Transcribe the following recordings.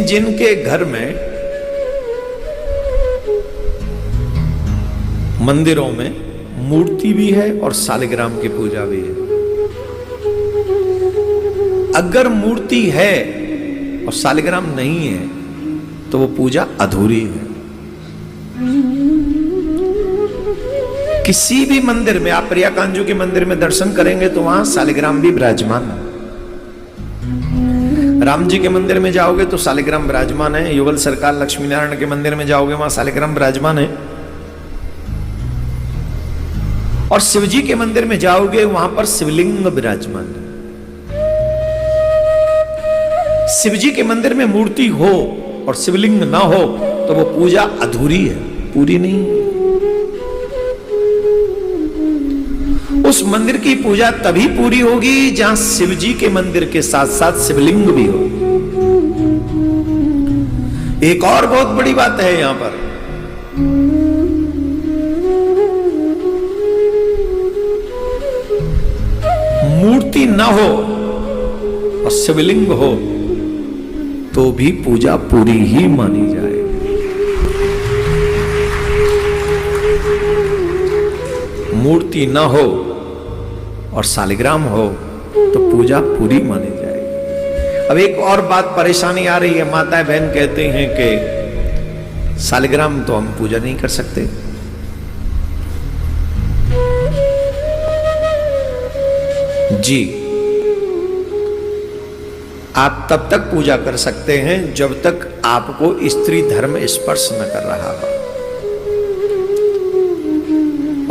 जिनके घर में मंदिरों में मूर्ति भी है और सालिग्राम की पूजा भी है, अगर मूर्ति है और सालिग्राम नहीं है तो वो पूजा अधूरी है। किसी भी मंदिर में, आप प्रिया कांजू के मंदिर में दर्शन करेंगे तो वहां सालिग्राम भी विराजमान है। राम जी के मंदिर में जाओगे तो सालिग्राम विराजमान है। युगल सरकार लक्ष्मी नारायण के मंदिर में जाओगे वहां सालिग्राम विराजमान है। और शिव जी के मंदिर में जाओगे वहां पर शिवलिंग विराजमान है। शिव जी के मंदिर में मूर्ति हो और शिवलिंग ना हो तो वो पूजा अधूरी है, पूरी नहीं है। उस मंदिर की पूजा तभी पूरी होगी जहां शिव जी के मंदिर के साथ साथ शिवलिंग भी हो। एक और बहुत बड़ी बात है यहां पर, मूर्ति ना हो और शिवलिंग हो तो भी पूजा पूरी ही मानी जाए। मूर्ति ना हो और सालिग्राम हो तो पूजा पूरी मानी जाएगी। अब एक और बात परेशानी आ रही है, माता बहन कहते हैं कि सालिग्राम तो हम पूजा नहीं कर सकते। जी, आप तब तक पूजा कर सकते हैं जब तक आपको स्त्री धर्म स्पर्श न कर रहा हो,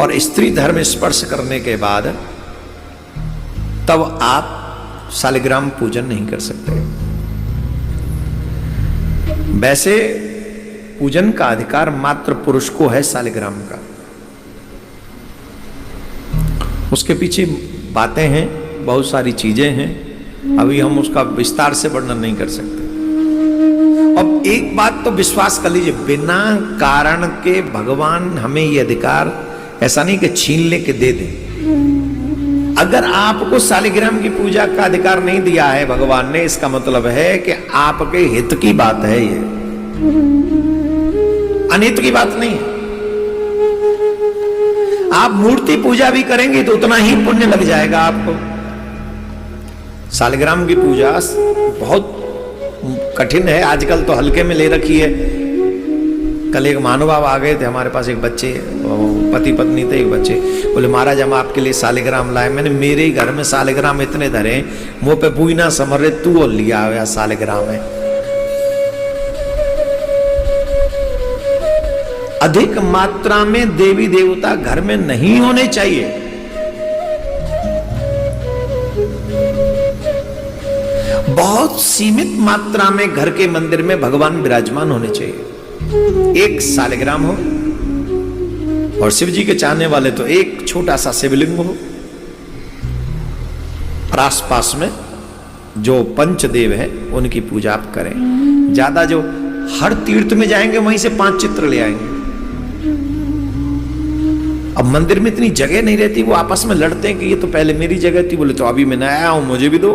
और स्त्री धर्म स्पर्श करने के बाद तब आप सालिग्राम पूजन नहीं कर सकते। वैसे पूजन का अधिकार मात्र पुरुष को है सालिग्राम का। उसके पीछे बातें हैं, बहुत सारी चीजें हैं, अभी हम उसका विस्तार से वर्णन नहीं कर सकते। अब एक बात तो विश्वास कर लीजिए, बिना कारण के भगवान हमें ये अधिकार ऐसा नहीं कि छीन ले के दे दे। अगर आपको सालिग्राम की पूजा का अधिकार नहीं दिया है भगवान ने, इसका मतलब है कि आपके हित की बात है, ये अनित की बात नहीं है। आप मूर्ति पूजा भी करेंगे तो उतना ही पुण्य लग जाएगा आपको। सालिग्राम की पूजा बहुत कठिन है, आजकल तो हल्के में ले रखी है। कल एक महानुभाव आ गए थे हमारे पास, एक बच्चे, पति पत्नी थे, एक बच्चे बोले महाराज हम आपके लिए सालिग्राम लाए। मैंने मेरे ही घर में सालिग्राम इतने धरे, मुंह पे पूई ना समर रहे, तू और लिया हुआ सालिग्राम है। अधिक मात्रा में देवी देवता घर में नहीं होने चाहिए। बहुत सीमित मात्रा में घर के मंदिर में भगवान विराजमान होने चाहिए। एक सालिग्राम हो, और शिव जी के चाहने वाले तो एक छोटा सा शिवलिंग हो, और आसपास में जो पंचदेव है उनकी पूजा आप करें। ज्यादा जो हर तीर्थ में जाएंगे वहीं से 5 चित्र ले आएंगे। अब मंदिर में इतनी जगह नहीं रहती, वो आपस में लड़ते हैं कि ये तो पहले मेरी जगह थी, बोले तो अभी मैं आया हूं मुझे भी दो।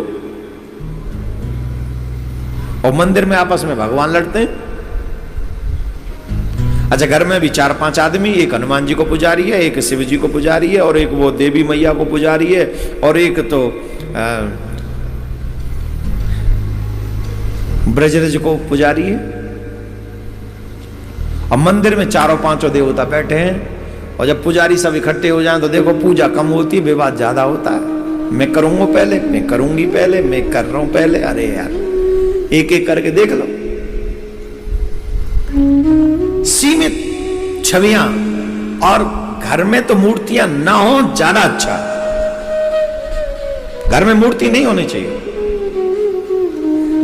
और मंदिर में आपस में भगवान लड़ते हैं। अच्छा, घर में भी 4-5 आदमी, एक हनुमान जी को पुजारी है, एक शिव जी को पुजारी है, और एक वो देवी मैया को पुजारी है, और एक तो ब्रजरज को पुजारी है। अब मंदिर में 4-5 देवता बैठे हैं, और जब पुजारी सब इकट्ठे हो जाएं तो देखो पूजा कम होती है, विवाद ज्यादा होता है। मैं करूंगा पहले, मैं करूंगी पहले, मैं कर रहा हूं पहले। अरे यार, एक एक करके देख लो। सीमित छवियां, और घर में तो मूर्तियां ना हो ज्यादा अच्छा। घर में मूर्ति नहीं होनी चाहिए।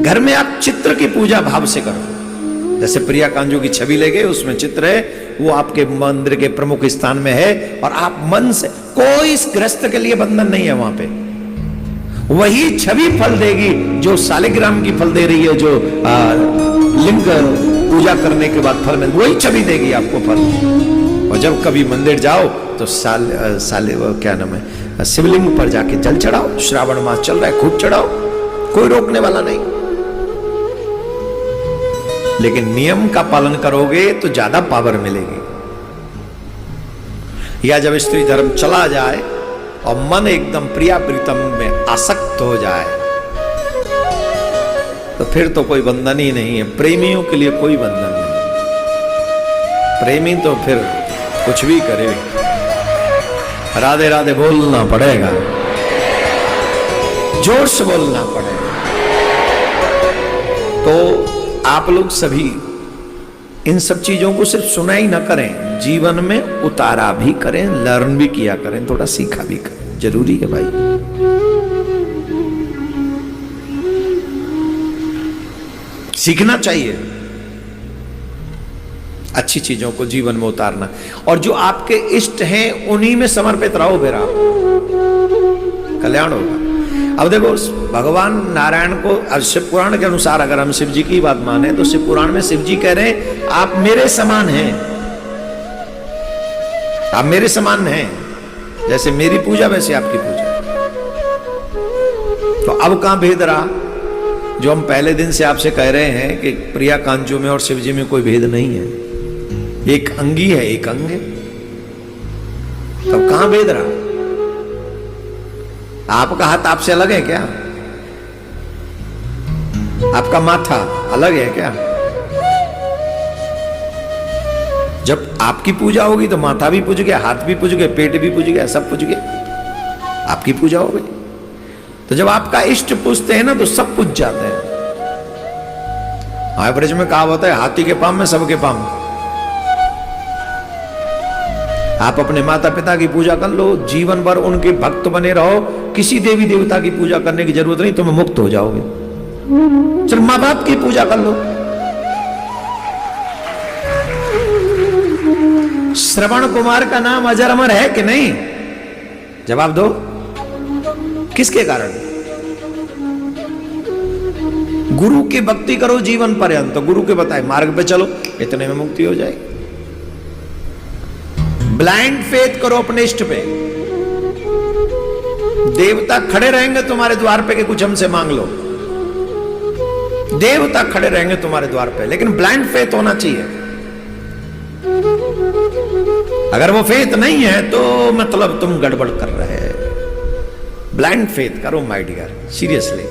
घर में आप चित्र की पूजा भाव से करो। जैसे प्रिया कांजू की छवि ले गए, उसमें चित्र है, वो आपके मंदिर के प्रमुख स्थान में है, और आप मन से, कोई इस गृहस्थ के लिए बंधन नहीं है वहां पे। वही छवि फल देगी जो सालिग्राम की फल दे रही है, जो लिंग पूजा करने के बाद फल में वही छवि देगी आपको फल। और जब कभी मंदिर जाओ तो क्या नाम है, शिवलिंग पर जाके जल चढ़ाओ। श्रावण मास चल रहा है, खूब चढ़ाओ, कोई रोकने वाला नहीं। लेकिन नियम का पालन करोगे तो ज्यादा पावर मिलेगी। या जब स्त्री धर्म चला जाए और मन एकदम प्रिया प्रीतम में आसक्त हो जाए तो फिर तो कोई बंधन ही नहीं है। प्रेमियों के लिए कोई बंधन नहीं। प्रेमी तो फिर कुछ भी करे, राधे राधे बोलना पड़ेगा, जोर से बोलना पड़ेगा। तो आप लोग सभी इन सब चीजों को सिर्फ सुना ही ना करें, जीवन में उतारा भी करें, लर्न भी किया करें, थोड़ा सीखा भी करें, जरूरी है भाई। सीखना चाहिए अच्छी चीजों को जीवन में उतारना, और जो आपके इष्ट हैं उन्हीं में समर्पित रहो, फिर आप कल्याण होगा। अब देखो भगवान नारायण को शिव पुराण के अनुसार अगर हम शिव जी की बात माने तो शिव पुराण में शिव जी कह रहे हैं आप मेरे समान हैं, आप मेरे समान हैं, जैसे मेरी पूजा वैसे आपकी पूजा। तो अब कहां भेद रहा? जो हम पहले दिन से आपसे कह रहे हैं कि प्रिया कांजू में और शिव जी में कोई भेद नहीं है, एक अंगी है एक अंग है, तब कहां भेद रहा? आपका हाथ आपसे अलग है क्या? आपका माथा अलग है क्या? जब आपकी पूजा होगी तो माथा भी पूज गया, हाथ भी पूज गया, पेट भी पूज गया, सब पूज गया, आपकी पूजा हो गई। तो जब आपका इष्ट पूजते हैं ना तो सब पूज जाते हैं। एवरेज में कहा होता है हाथी के पांव में सबके पांव। आप अपने माता पिता की पूजा कर लो, जीवन भर उनके भक्त बने रहो, किसी देवी देवता की पूजा करने की जरूरत नहीं, तुम मुक्त हो जाओगे। सिर्फ माँ बाप की पूजा कर लो। श्रवण कुमार का नाम अजर अमर है कि नहीं? जवाब दो। किसके कारण? गुरु की भक्ति करो जीवन पर्यंत, तो गुरु के बताए मार्ग पे चलो, इतने में मुक्ति हो जाएगी। ब्लाइंड फेथ करो अपने इष्ट पे, देवता खड़े रहेंगे तुम्हारे द्वार पे कि कुछ हमसे मांग लो, देवता खड़े रहेंगे तुम्हारे द्वार पे, लेकिन ब्लाइंड फेथ होना चाहिए। अगर वो फेथ नहीं है तो मतलब तुम गड़बड़ कर रहे हैं। ब्लाइंड फेथ करो माय डियर, सीरियसली।